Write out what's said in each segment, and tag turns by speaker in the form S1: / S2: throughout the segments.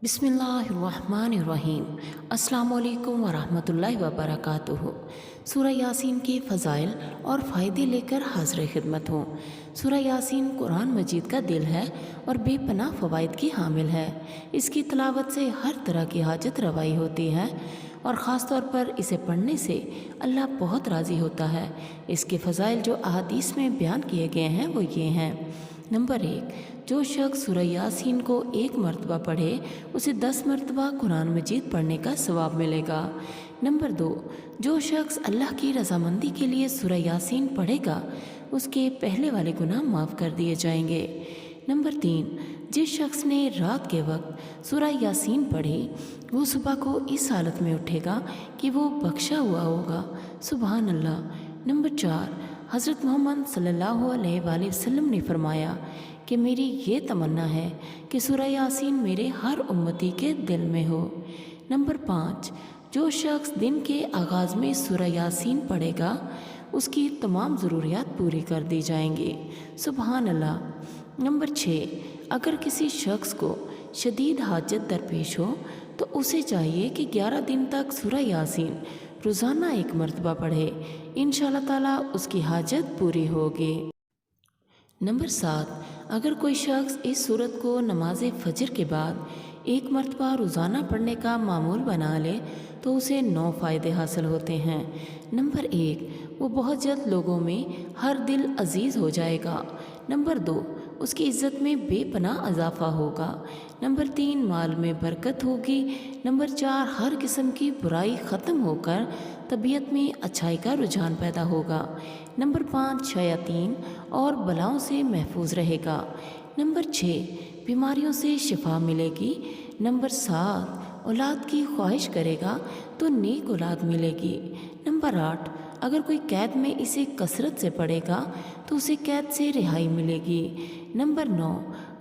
S1: बिस्मिल्लाहिर्रहमानिर्रहीम। अस्सलामु अलैकुम वरहमतुल्लाहि वबरकातुहू। सूरह यासीन के फ़ज़ाइल और फ़ायदे लेकर हाज़िर खिदमत हूँ। सूरह यासीन कुरान मजीद का दिल है और बेपनाह फ़वाइद की हामिल है। इसकी तिलावत से हर तरह की हाजत रवाई होती है और ख़ास तौर पर इसे पढ़ने से अल्लाह बहुत राज़ी होता है। इसके फ़ज़ाइल जो अहादीस में बयान किए गए हैं वो ये हैं। नंबर 1, जो शख्स सूरह यासीन को 1 मरतबा पढ़े उसे 10 मरतबा कुरान मजीद पढ़ने का सवाब मिलेगा। नंबर 2, जो शख्स अल्लाह की रज़ामंदी के लिए सूरह यासीन पढ़ेगा उसके पहले वाले गुनाह माफ़ कर दिए जाएंगे। नंबर 3, जिस शख्स ने रात के वक्त सूरह यासीन पढ़ी वो सुबह को इस हालत में उठेगा कि वो बख्शा हुआ होगा। सुभान अल्लाह। नंबर 4, हज़रत मोहम्मद सल्लल्लाहु अलैहि वसल्लम ने फरमाया कि मेरी ये तमन्ना है कि सूरह यासीन मेरे हर उम्मती के दिल में हो। नंबर 5, जो शख्स दिन के आगाज़ में सूरह यासीन पढ़ेगा उसकी तमाम ज़रूरियात पूरी कर दी जाएंगी। सुभान अल्लाह। नंबर 6, अगर किसी शख्स को शदीद हाजत दरपेश हो तो उसे चाहिए कि 11 दिन तक सूरह यासीन रोज़ाना 1 मरतबा पढ़े। इंशाअल्लाह ताला उसकी हाजत पूरी होगी। नंबर 7, अगर कोई शख्स इस सूरत को नमाज फ़जर के बाद 1 मरतबा रोज़ाना पढ़ने का मामूल बना ले तो उसे 9 फ़ायदे हासिल होते हैं। नंबर 1, वो बहुत जल्द लोगों में हर दिल अजीज़ हो जाएगा। नंबर 2, उसकी इज़्ज़त में बेपनाह इजाफ़ा होगा। नंबर 3, माल में बरकत होगी। नंबर 4, हर किस्म की बुराई ख़त्म होकर तबीयत में अच्छाई का रुझान पैदा होगा। नंबर 5, शयातीन और बलाओं से महफूज रहेगा। नंबर 6, बीमारियों से शिफा मिलेगी। नंबर 7, औलाद की ख्वाहिश करेगा तो नेक औलाद मिलेगी। नंबर 8, अगर कोई कैद में इसे कसरत से पढ़ेगा तो उसे कैद से रिहाई मिलेगी। नंबर 9,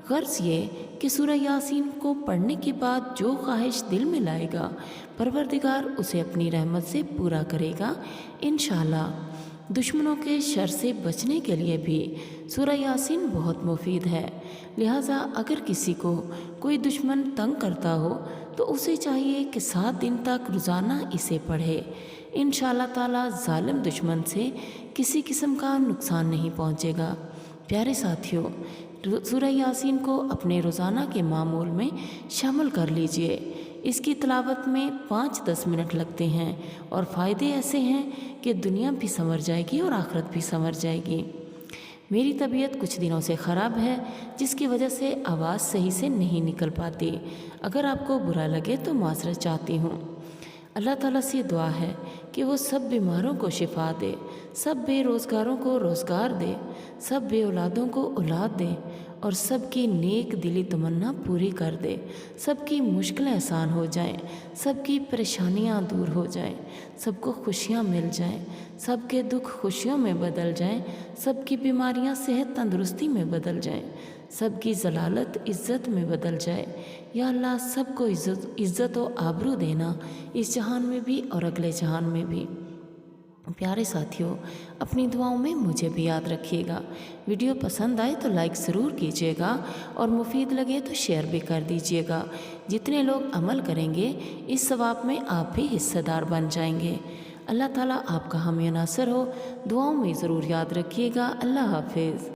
S1: गर्ज ये कि सूरह यासीन को पढ़ने के बाद जो ख्वाहिश दिल में लाएगा परवरदिगार उसे अपनी रहमत से पूरा करेगा इंशाअल्लाह। दुश्मनों के शर से बचने के लिए भी सूरह यासीन बहुत मुफीद है। लिहाजा अगर किसी को कोई दुश्मन तंग करता हो तो उसे चाहिए कि 7 दिन तक रोज़ाना इसे पढ़े। इंशाअल्लाह ताला जालिम दुश्मन से किसी किस्म का नुकसान नहीं पहुँचेगा। प्यारे साथियों, सूरह यासीन को अपने रोज़ाना के मामूल में शामिल कर लीजिए। इसकी तिलावत में 5-10 मिनट लगते हैं और फ़ायदे ऐसे हैं कि दुनिया भी संवर जाएगी और आखिरत भी संवर जाएगी। मेरी तबीयत कुछ दिनों से ख़राब है जिसकी वजह से आवाज़ सही से नहीं निकल पाती। अगर आपको बुरा लगे तो माज़रत चाहती हूँ। अल्लाह ताला से दुआ है कि वो सब बीमारों को शिफा दे, सब बेरोज़गारों को रोज़गार दे, सब बे औलादों को औलाद दे और सबकी नेक दिली तमन्ना पूरी कर दे। सबकी मुश्किलें आसान हो जाएं, सबकी परेशानियां दूर हो जाएं, सबको खुशियां मिल जाएं, सबके दुख खुशियों में बदल जाएं, सबकी बीमारियां सेहत तंदुरुस्ती में बदल जाएं, सबकी ज़लालत इज़्ज़त में बदल जाए। या अल्लाह सबको इज़्ज़त व आबरू देना इस जहान में भी और अगले जहान में भी। प्यारे साथियों, अपनी दुआओं में मुझे भी याद रखिएगा। वीडियो पसंद आए तो लाइक ज़रूर कीजिएगा और मुफीद लगे तो शेयर भी कर दीजिएगा। जितने लोग अमल करेंगे इस सवाब में आप भी हिस्सेदार बन जाएंगे। अल्लाह ताला आपका हामी नासर हो। दुआओं में ज़रूर याद रखिएगा। अल्लाह हाफिज़।